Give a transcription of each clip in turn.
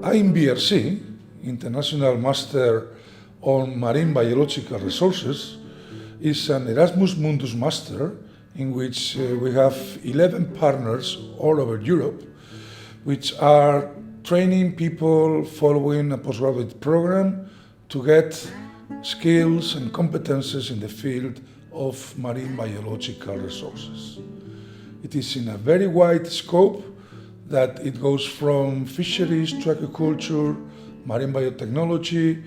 IMBRSea, International Master on Marine Biological Resources, is an Erasmus Mundus Master in which we have 11 partners all over Europe, which are training people following a postgraduate program to get skills and competences in the field of marine biological resources. It is in a very wide scope that it goes from fisheries to agriculture, marine biotechnology,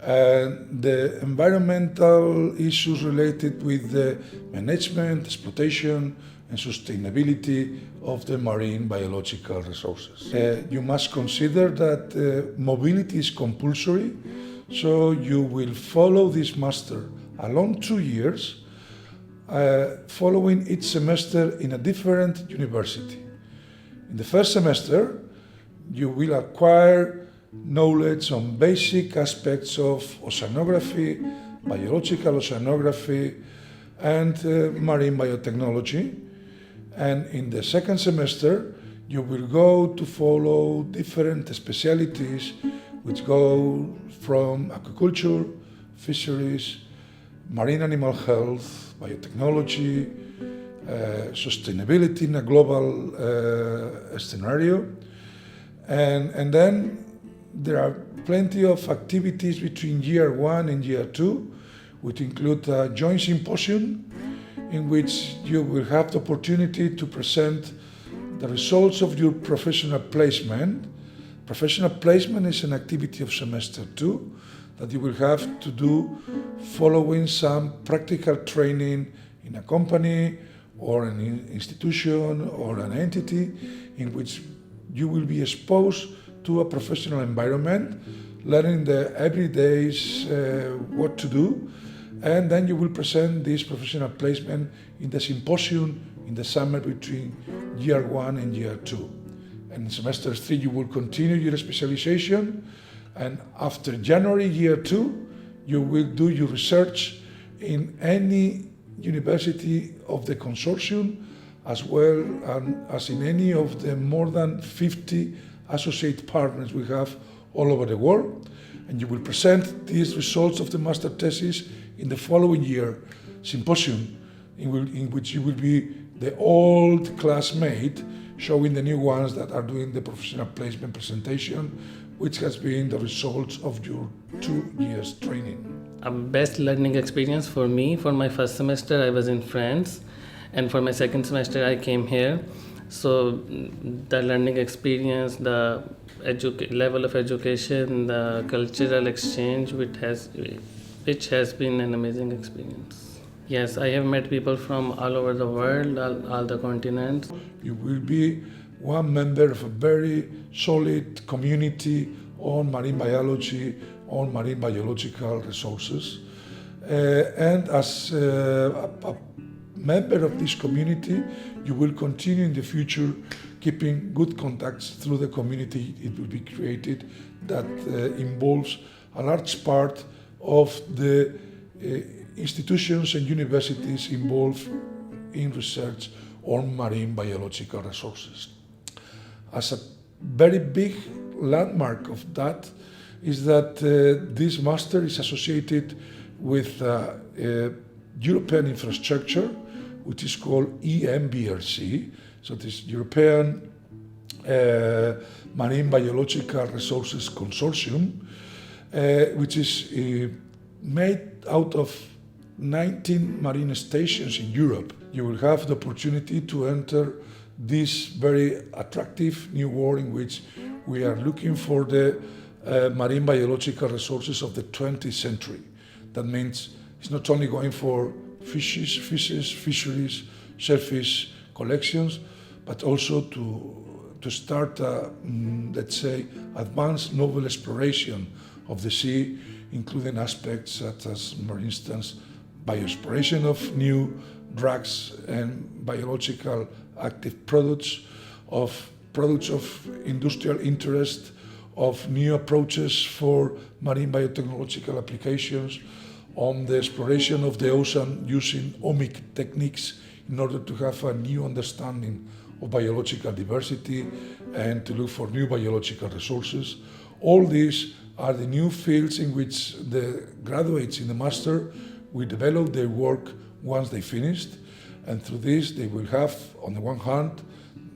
and the environmental issues related with the management, exploitation, and sustainability of the marine biological resources. You must consider that mobility is compulsory, so you will follow this master along 2 years, following each semester in a different university. In the first semester, you will acquire knowledge on basic aspects of oceanography, biological oceanography, and marine biotechnology. And in the second semester, you will go to follow different specialities which go from agriculture, fisheries, marine animal health, biotechnology, sustainability in a global scenario. And then there are plenty of activities between year 1 and year 2, which include a joint symposium in which you will have the opportunity to present the results of your professional placement. Professional placement is an activity of semester 2 that you will have to do following some practical training in a company or an institution or an entity in which you will be exposed to a professional environment, learning the everydays what to do, and then you will present this professional placement in the symposium in the summer between year 1 and year 2. And in semester 3 you will continue your specialization, and after January year 2 you will do your research in any university of the consortium, as well as in any of the more than 50 associate partners we have all over the world. And you will present these results of the master thesis in the following year symposium, in which you will be the old classmate showing the new ones that are doing the professional placement presentation, which has been the results of your 2 years training. A best learning experience for me, for my first semester I was in France, and for my second semester I came here. So the learning experience, the level of education, the cultural exchange, which has been an amazing experience. Yes, I have met people from all over the world, all the continents. You will be one member of a very solid community on marine biology, on marine biological resources. And as a member of this community, you will continue in the future keeping good contacts through the community it will be created that involves a large part of the institutions and universities involved in research on marine biological resources. As a very big landmark of that is that this master is associated with European infrastructure, which is called IMBRSea. So this European Marine Biological Resources Consortium, which is made out of 19 marine stations in Europe. You will have the opportunity to enter this very attractive new world in which we are looking for the marine biological resources of the 20th century. That means it's not only going for fishes, fisheries, shellfish collections, but also to start, let's say, advanced novel exploration of the sea, including aspects such as, for instance, bioexploration of new drugs and biological active products of industrial interest, of new approaches for marine biotechnological applications, on the exploration of the ocean using omic techniques in order to have a new understanding of biological diversity and to look for new biological resources, All these are the new fields in which the graduates in the master will develop their work once they finished. And through this, they will have, on the one hand,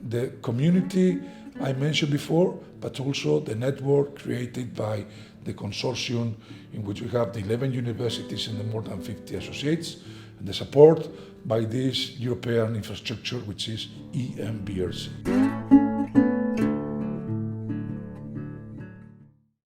the community I mentioned before, but also the network created by the consortium in which we have the 11 universities and the more than 50 associates, and the support by this European infrastructure, which is IMBRSea.